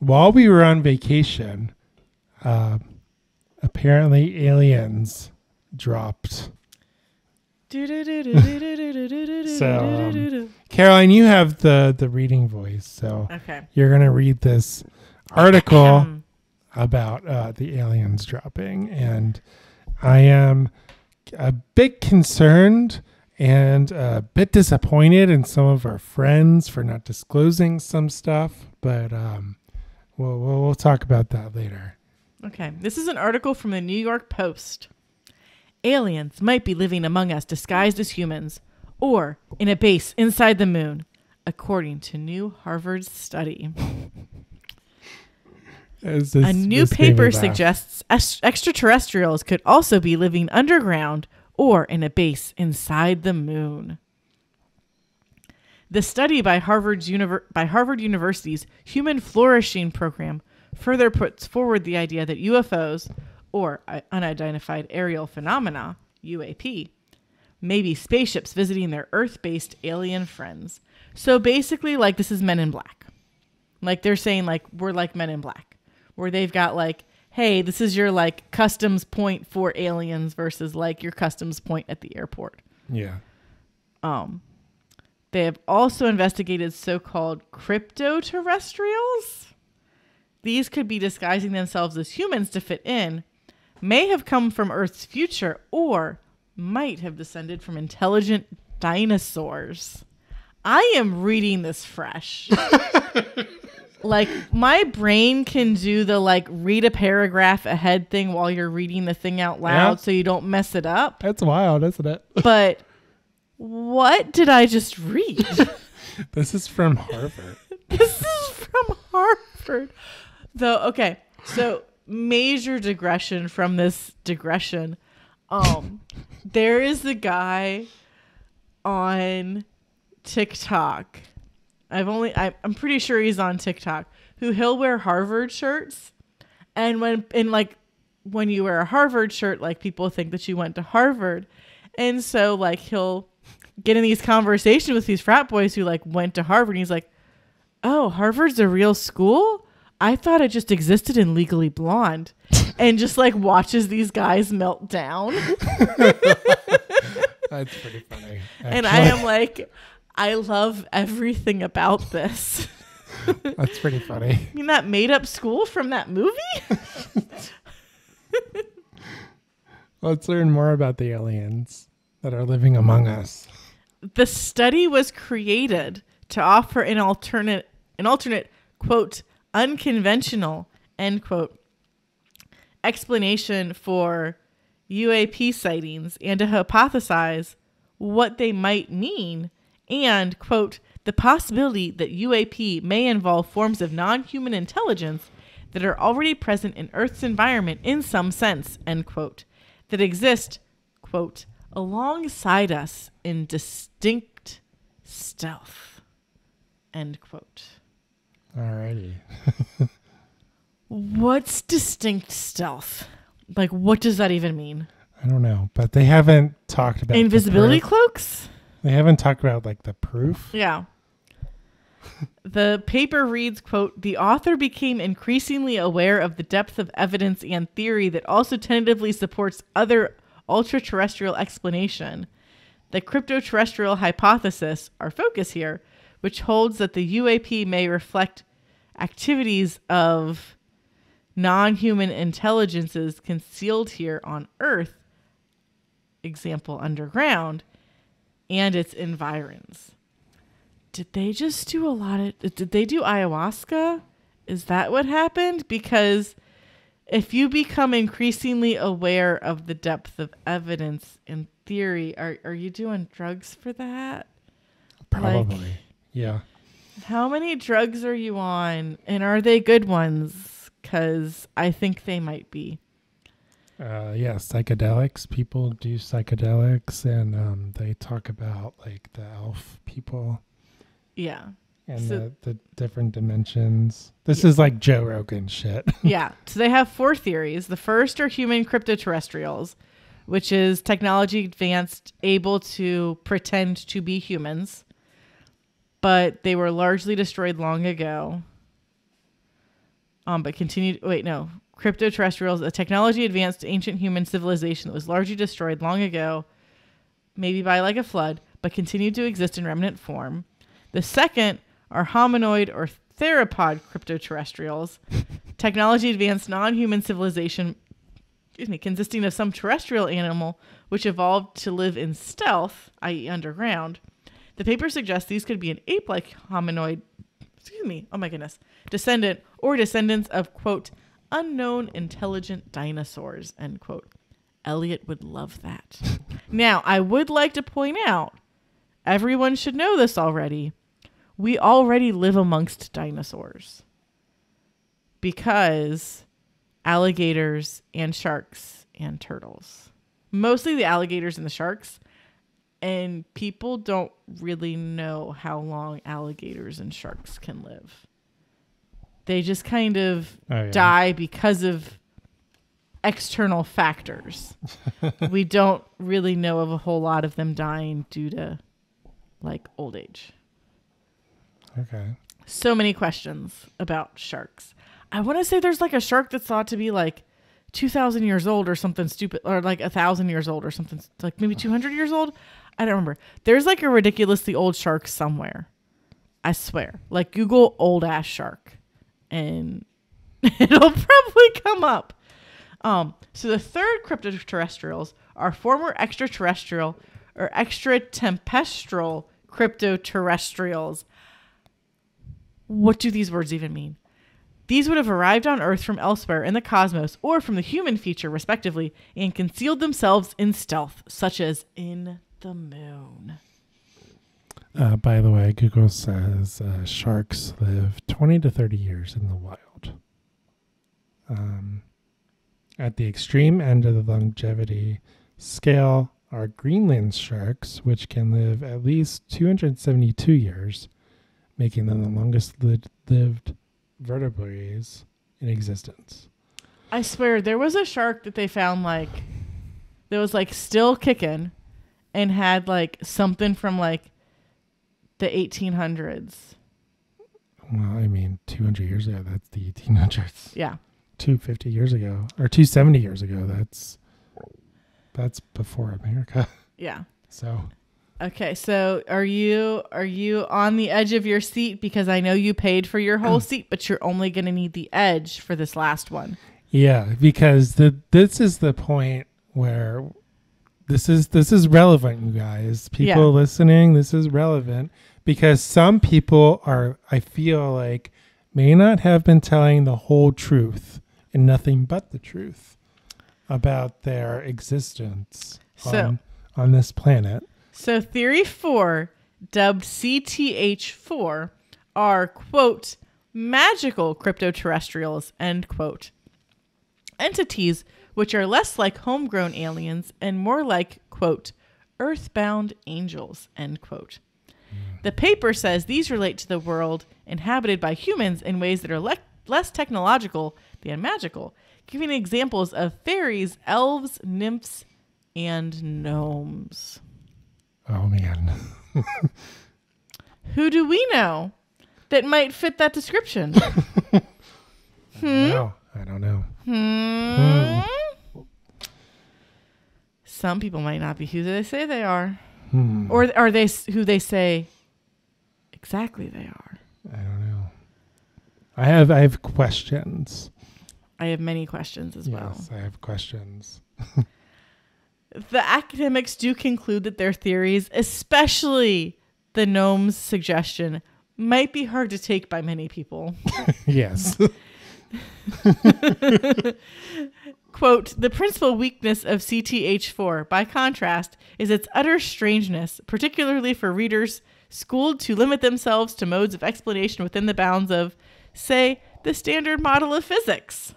while we were on vacation, apparently aliens dropped. So, Caroline, you have the reading voice, so Okay. you're going to read this article about the aliens dropping. And I am a bit concerned and a bit disappointed in some of our friends for not disclosing some stuff, but we'll talk about that later. Okay. This is an article from the New York Post. Aliens might be living among us disguised as humans or in a base inside the moon, according to new Harvard study. A new paper suggests extraterrestrials could also be living underground or in a base inside the moon. The study by Harvard University's Human Flourishing Program further puts forward the idea that UFOs, or unidentified aerial phenomena, UAP, may be spaceships visiting their Earth-based alien friends. So basically, like, this is Men in Black. Like, they're saying, like, we're like Men in Black, where they've got, like, hey, this is your, like, customs point for aliens versus, like, your customs point at the airport. Yeah. They have also investigated so-called cryptoterrestrials. These could be disguising themselves as humans to fit in, may have come from Earth's future, or might have descended from intelligent dinosaurs. I am reading this fresh. Like, my brain can do the, like, read a paragraph ahead thing while you're reading the thing out loud so you don't mess it up. That's wild, isn't it? But what did I just read? This is from Harvard. This is from Harvard. Though, okay, so major digression from this digression. There is a guy on TikTok. I'm pretty sure he's on TikTok, who he'll wear Harvard shirts. And when you wear a Harvard shirt, like, people think that you went to Harvard. And so, like, he'll get in these conversations with these frat boys who, like, went to Harvard. And he's like, oh, Harvard's a real school? I thought it just existed in Legally Blonde. And just, like, watches these guys melt down. That's pretty funny. Actually. And I am like, I love everything about this. That's pretty funny. I mean, that made up school from that movie? Let's learn more about the aliens that are living among us. The study was created to offer an alternate, quote, unconventional, end quote, explanation for UAP sightings and to hypothesize what they might mean and, quote, the possibility that UAP may involve forms of non-human intelligence that are already present in Earth's environment in some sense, end quote, that exist, quote, alongside us in distinct stealth, end quote. Alrighty. What's distinct stealth? Like, what does that even mean? I don't know, but they haven't talked about invisibility cloaks? They haven't talked about, like, the proof. Yeah. The paper reads, quote, the author became increasingly aware of the depth of evidence and theory that also tentatively supports other ultra-terrestrial explanation. The cryptoterrestrial hypothesis, our focus here, which holds that the UAP may reflect activities of non-human intelligences concealed here on Earth, example, underground, and its environs. Did they just do did they do ayahuasca? Is that what happened? Because if you become increasingly aware of the depth of evidence and theory, are you doing drugs for that? Probably. Like, yeah. How many drugs are you on? And are they good ones? Because I think they might be. Yeah, psychedelics. People do psychedelics, and they talk about, like, the elf people. Yeah. And So, the different dimensions. This is like Joe Rogan shit. yeah. So they have 4 theories. The first are human cryptoterrestrials, which is technology advanced, able to pretend to be humans, but they were largely destroyed long ago. But continued. Wait, no. Cryptoterrestrials, a technology advanced to ancient human civilization that was largely destroyed long ago, maybe by like a flood, but continued to exist in remnant form. The second are hominoid or theropod cryptoterrestrials, technology advanced non-human civilization, consisting of some terrestrial animal which evolved to live in stealth, i.e. underground. The paper suggests these could be an ape-like hominoid, descendant or descendants of, quote, unknown intelligent dinosaurs, end quote. Elliot would love that. Now, I would like to point out, everyone should know this already. We already live amongst dinosaurs because alligators and sharks and turtles. Mostly the alligators and the sharks. And people don't really know how long alligators and sharks can live. They just kind of die because of external factors. We don't really know of a whole lot of them dying due to like old age. Okay. So many questions about sharks. I want to say there's like a shark that's thought to be like 2,000 years old or something stupid, or like 1,000 years old or something, like maybe 200 years old. I don't remember. There's like a ridiculously old shark somewhere. I swear. Like Google old ass shark and it'll probably come up. So the third cryptoterrestrials are former extraterrestrial or extratempestrial cryptoterrestrials. What do these words even mean? These would have arrived on Earth from elsewhere in the cosmos or from the human feature, respectively, and concealed themselves in stealth, such as in the moon. By the way, Google says sharks live 20 to 30 years in the wild. At the extreme end of the longevity scale are Greenland sharks, which can live at least 272 years, making them the longest lived vertebrates in existence. I swear, there was a shark that they found like that was like still kicking and had like something from like the 1800s. Well, I mean, 200 years ago, that's the 1800s. Yeah. 250 years ago or 270 years ago, that's before America. Yeah. So okay, so are you on the edge of your seat? Because I know you paid for your whole seat, but you're only going to need the edge for this last one. Yeah, because this is the point where this is relevant, you guys. People listening, this is relevant because some people are, I feel like, may not have been telling the whole truth and nothing but the truth about their existence on this planet. So theory 4, dubbed CTH4, are, quote, magical cryptoterrestrials, end quote. Entities which are less like homegrown aliens and more like, quote, earthbound angels, end quote. The paper says these relate to the world inhabited by humans in ways that are less technological than magical, giving examples of fairies, elves, nymphs, and gnomes. Oh, man. Who do we know that might fit that description? I don't know. Some people might not be who they say they are. Or are they who they say exactly they are? I don't know. I have questions. I have many questions as well. Yes, I have questions. The academics do conclude that their theories, especially the gnome's suggestion, might be hard to take by many people. Yes. Quote, the principal weakness of CTH4, by contrast, is its utter strangeness, particularly for readers schooled to limit themselves to modes of explanation within the bounds of, say, the standard model of physics.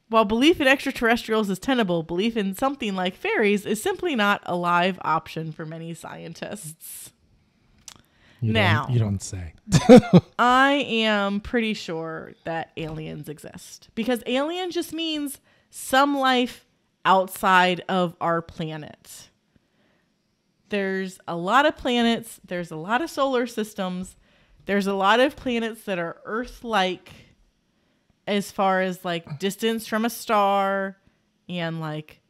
While belief in extraterrestrials is tenable, belief in something like fairies is simply not a live option for many scientists. You don't say. I am pretty sure that aliens exist because alien just means some life outside of our planet. There's a lot of planets. There's a lot of solar systems. There's a lot of planets that are Earth-like as far as like distance from a star and like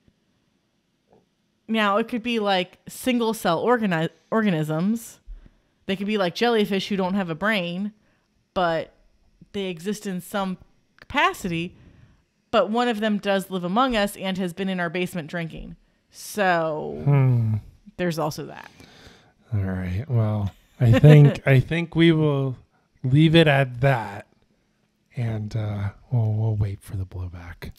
now it could be like single cell organisms. They could be like jellyfish who don't have a brain, but they exist in some capacity. But one of them does live among us and has been in our basement drinking. So there's also that. All right. Well, I think we will leave it at that, and we'll wait for the blowback.